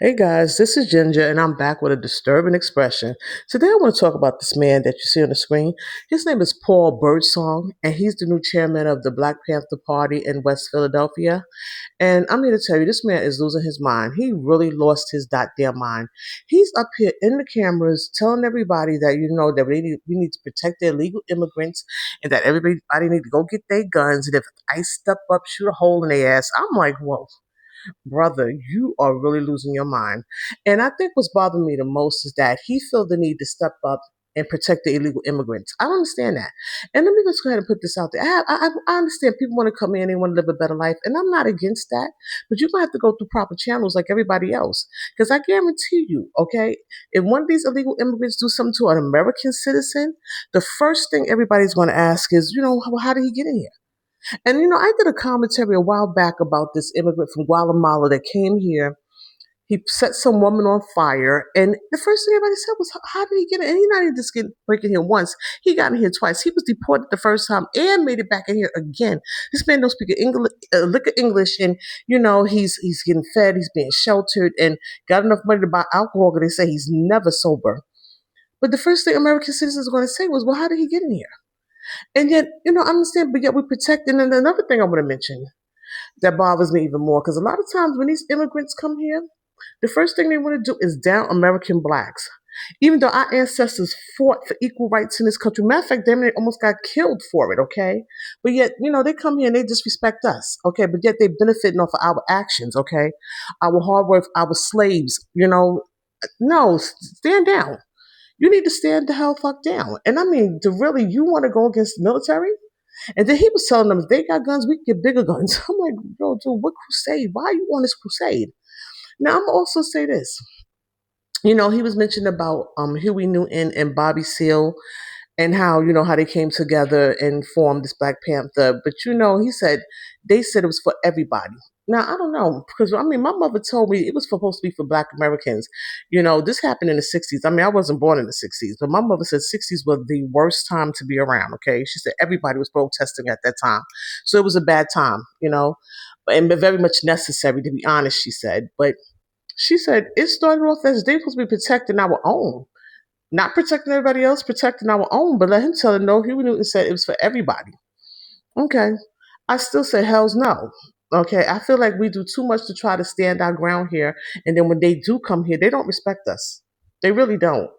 Hey guys, this is Ginger, and I'm back with a disturbing expression. Today, I want to talk about this man that you see on the screen. His name is Paul Birdsong, and he's the new chairman of the Black Panther Party in West Philadelphia. And I'm here to tell you, this man is losing his mind. He really lost his goddamn mind. He's up here in the cameras telling everybody that that we need to protect the illegal immigrants, and that everybody need to go get their guns. And if ICE step up, shoot a hole in their ass. I'm like, whoa. Brother, you are really losing your mind. And I think what's bothering me the most is that he felt the need to step up and protect the illegal immigrants. I don't understand that. And let me just go ahead and put this out there. I understand people want to come in, they want to live a better life, and I'm not against that. But you're going to have to go through proper channels like everybody else. Because I guarantee you, okay, if one of these illegal immigrants do something to an American citizen, the first thing everybody's going to ask is, well, how did he get in here? And I did a commentary a while back about this immigrant from Guatemala that came here. He set some woman on fire, and the first thing everybody said was, "How did he get in?" And he not even just breaking here once; he got in here twice. He was deported the first time and made it back in here again. This man don't speak English, lick of English, and he's getting fed, he's being sheltered, and got enough money to buy alcohol. Because they say he's never sober. But the first thing American citizens are going to say was, "Well, how did he get in here?" And yet, I understand, but yet we protect. And then another thing I want to mention that bothers me even more, because a lot of times when these immigrants come here, the first thing they want to do is down American blacks. Even though our ancestors fought for equal rights in this country. Matter of fact, they almost got killed for it, okay? But yet, they come here and they disrespect us, okay? But yet they're benefiting off of our actions, okay? Our hard work, our slaves, no, stand down. You need to stand the hell fuck down. And I mean, you want to go against the military? And then he was telling them, if they got guns, we can get bigger guns. I'm like, yo, dude, what crusade? Why are you on this crusade? Now, I'm going to also say this. He was mentioning about Huey Newton and Bobby Seale and how they came together and formed this Black Panther. But, he said, they said it was for everybody. Now, I don't know, because, my mother told me it was supposed to be for Black Americans. This happened in the 60s. I wasn't born in the 60s, but my mother said 60s was the worst time to be around, okay? She said everybody was protesting at that time. So it was a bad time, and very much necessary, to be honest, she said. But she said it started off as they supposed to be protecting our own. Not protecting everybody else, protecting our own, but let him tell her no. Huey Newton said it was for everybody. Okay. I still say hell's no. Okay. I feel like we do too much to try to stand our ground here. And then when they do come here, they don't respect us. They really don't.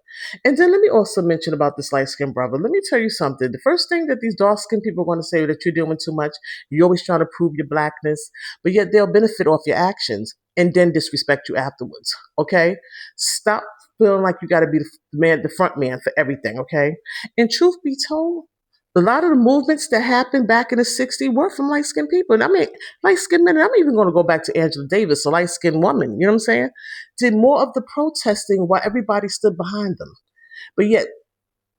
And then let me also mention about this light skinned brother. Let me tell you something. The first thing that these dark skinned people are going to say that you're doing too much, you're always trying to prove your blackness, but yet they'll benefit off your actions and then disrespect you afterwards. Okay? Stop feeling like you got to be the front man for everything. Okay? And truth be told, a lot of the movements that happened back in the 60s were from light-skinned people. And light-skinned men, and I'm even going to go back to Angela Davis, a light-skinned woman, you know what I'm saying? Did more of the protesting while everybody stood behind them. But yet,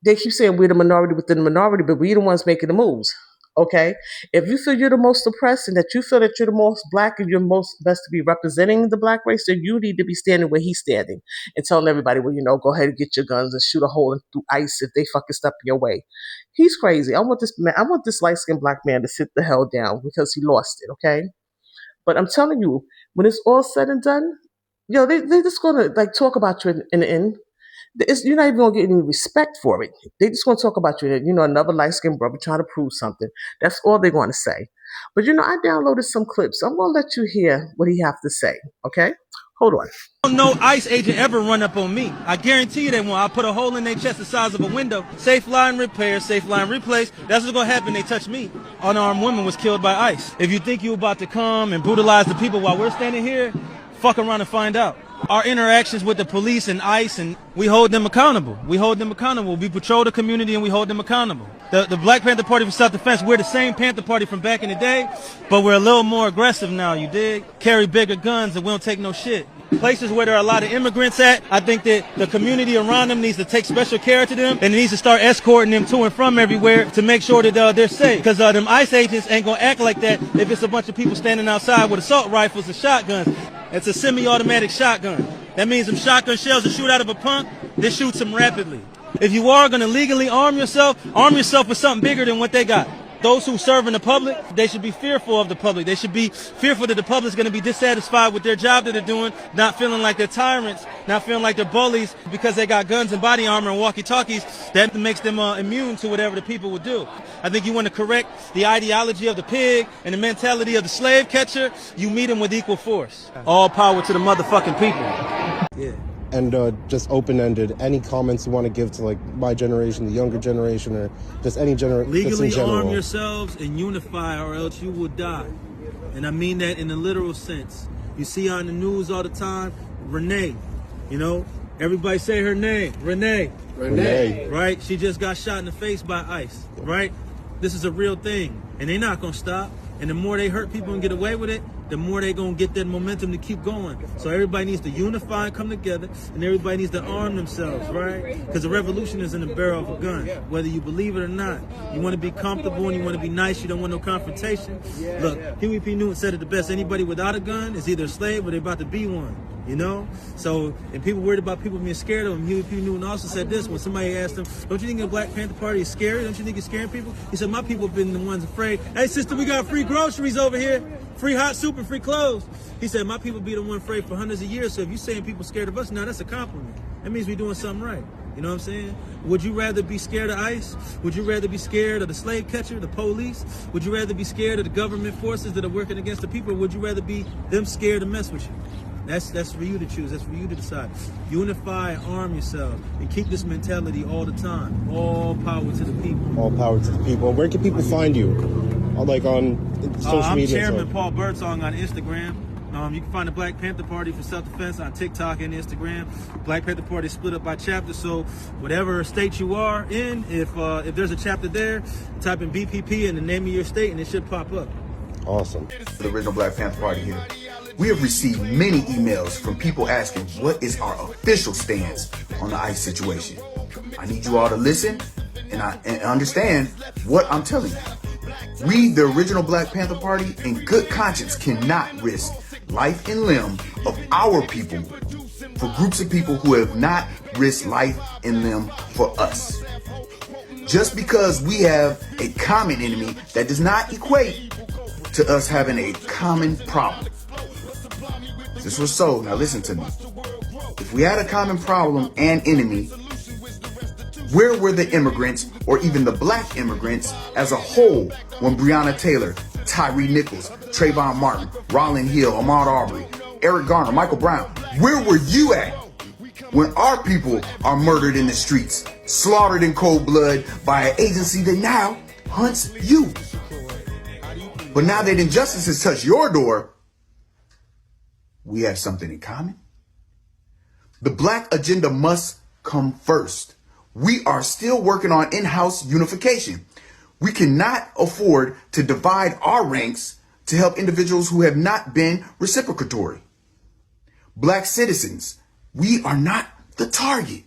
they keep saying we're the minority within the minority, but we're the ones making the moves. Okay? If you feel you're the most oppressed and that you feel that you're the most black and you're most best to be representing the black race, then you need to be standing where he's standing and telling everybody, well, go ahead and get your guns and shoot a hole through ICE if they fucking step in your way. He's crazy. I want this light-skinned black man to sit the hell down because he lost it, okay? But I'm telling you, when it's all said and done, they're just gonna talk about you in the end. You're not even going to get any respect for it. They just going to talk about you, another light-skinned brother trying to prove something. That's all they're going to say. But, I downloaded some clips. I'm going to let you hear what he have to say, okay? Hold on. No ICE agent ever run up on me. I guarantee you they won't. I'll put a hole in their chest the size of a window. Safe line repair, safe line replace. That's what's going to happen. They touch me. Unarmed woman was killed by ICE. If you think you're about to come and brutalize the people while we're standing here, fuck around and find out. Our interactions with the police and ICE, and we hold them accountable. We hold them accountable. We patrol the community and we hold them accountable. The Black Panther Party for self-defense, we're the same Panther Party from back in the day, but we're a little more aggressive now, you dig? Carry bigger guns and we don't take no shit. Places where there are a lot of immigrants at, I think that the community around them needs to take special care to them and it needs to start escorting them to and from everywhere to make sure that they're safe. Because them ICE agents ain't going to act like that if it's a bunch of people standing outside with assault rifles and shotguns. It's a semi-automatic shotgun. That means them shotgun shells that shoot out of a pump, they shoot them rapidly. If you are going to legally arm yourself with something bigger than what they got. Those who serve in the public, they should be fearful of the public. They should be fearful that the public's going to be dissatisfied with their job that they're doing, not feeling like they're tyrants, not feeling like they're bullies because they got guns and body armor and walkie-talkies. That makes them immune to whatever the people would do. I think you want to correct the ideology of the pig and the mentality of the slave catcher. You meet them with equal force. All power to the motherfucking people. Yeah. And just open-ended, any comments you want to give to like my generation, the younger generation, or just any generation. Legally arm yourselves and unify, or else you will die. And I mean that in the literal sense. You see on the news all the time, Renee, you know, everybody say her name, Renee. Right? She just got shot in the face by ICE, right? This is a real thing, and they're not gonna stop. And the more they hurt people and get away with it, the more they're going to get that momentum to keep going. So everybody needs to unify and come together, and everybody needs to arm themselves, right? Because the revolution is in the barrel of a gun, whether you believe it or not. You want to be comfortable and you want to be nice. You don't want no confrontation. Look, Huey P. Newton said it the best. Anybody without a gun is either a slave or they're about to be one. You know? So, and people worried about people being scared of him. Huey P. Newton also said this when somebody asked him, don't you think the Black Panther Party is scary? Don't you think it's scaring people? He said, my people have been the ones afraid. Hey, sister, we got free groceries over here. Free hot soup and free clothes. He said, my people be the one afraid for hundreds of years. So if you're saying people scared of us, now that's a compliment. That means we're doing something right. You know what I'm saying? Would you rather be scared of ICE? Would you rather be scared of the slave catcher, the police? Would you rather be scared of the government forces that are working against the people? Or would you rather be them scared to mess with you? That's for you to choose. That's for you to decide. Unify and arm yourself and keep this mentality all the time. All power to the people. All power to the people. Where can people find you? Like on social media? I'm Chairman Paul Birdsong on Instagram. You can find the Black Panther Party for self-defense on TikTok and Instagram. Black Panther Party is split up by chapter, so whatever state you are in, if there's a chapter there, type in BPP and the name of your state and it should pop up. Awesome. The original Black Panther Party here. We have received many emails from people asking what is our official stance on the ICE situation. I need you all to listen and understand what I'm telling you. We, the original Black Panther Party, in good conscience cannot risk life and limb of our people for groups of people who have not risked life and limb for us. Just because we have a common enemy, that does not equate to us having a common problem. This was so, now listen to me. If we had a common problem and enemy, where were the immigrants, or even the black immigrants as a whole, when Breonna Taylor, Tyree Nichols, Trayvon Martin, Rollin Hill, Ahmaud Arbery, Eric Garner, Michael Brown, where were you at when our people are murdered in the streets, slaughtered in cold blood by an agency that now hunts you? But now that injustice has touched your door, we have something in common. The black agenda must come first. We are still working on in-house unification. We cannot afford to divide our ranks to help individuals who have not been reciprocatory. Black citizens, we are not the target.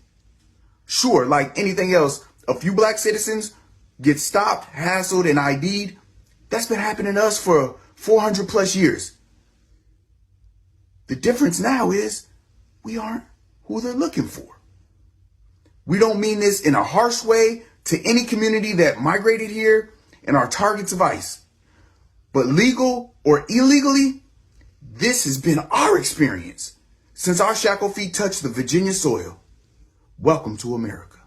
Sure, like anything else, a few black citizens get stopped, hassled, and ID'd. That's been happening to us for 400 plus years. The difference now is we aren't who they're looking for. We don't mean this in a harsh way to any community that migrated here and are targets of ICE. But legal or illegally, this has been our experience since our shackled feet touched the Virginia soil. Welcome to America.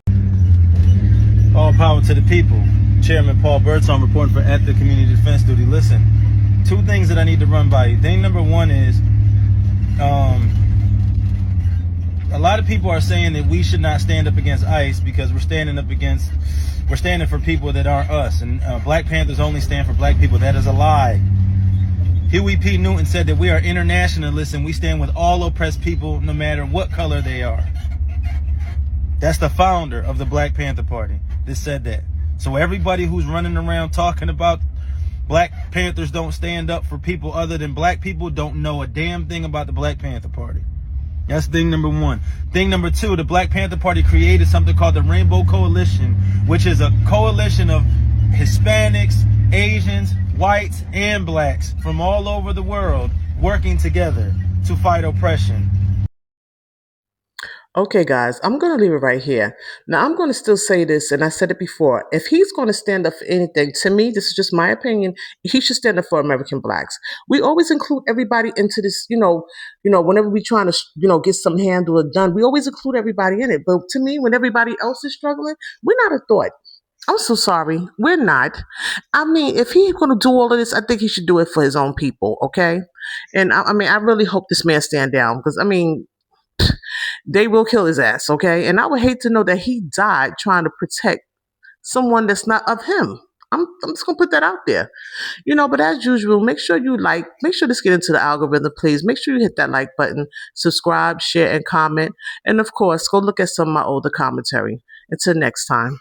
All power to the people. Chairman Paul Birdsong reporting for At the Community Defense Duty. Listen, two things that I need to run by you. Thing number one is, a lot of people are saying that we should not stand up against ICE because we're standing for people that aren't us. And Black Panthers only stand for black people. That is a lie. Huey P. Newton said that we are internationalists and we stand with all oppressed people no matter what color they are. That's the founder of the Black Panther Party that said that. So everybody who's running around talking about Black Panthers don't stand up for people other than black people don't know a damn thing about the Black Panther Party. That's thing number one. Thing number two, the Black Panther Party created something called the Rainbow Coalition, which is a coalition of Hispanics, Asians, whites, and blacks from all over the world working together to fight oppression. Okay, guys, I'm going to leave it right here. Now, I'm going to still say this, and I said it before. If he's going to stand up for anything, to me, this is just my opinion, he should stand up for American blacks. We always include everybody into this, whenever we're trying to, get some handle or done, we always include everybody in it. But to me, when everybody else is struggling, we're not a thought. I'm so sorry. We're not. I mean, if he's going to do all of this, I think he should do it for his own people, okay? And I mean, I really hope this man stand down because, I mean, they will kill his ass, okay? And I would hate to know that he died trying to protect someone that's not of him. I'm just gonna put that out there, But as usual, make sure make sure this get into the algorithm, please. Make sure you hit that like button, subscribe, share, and comment, and of course, go look at some of my older commentary. Until next time.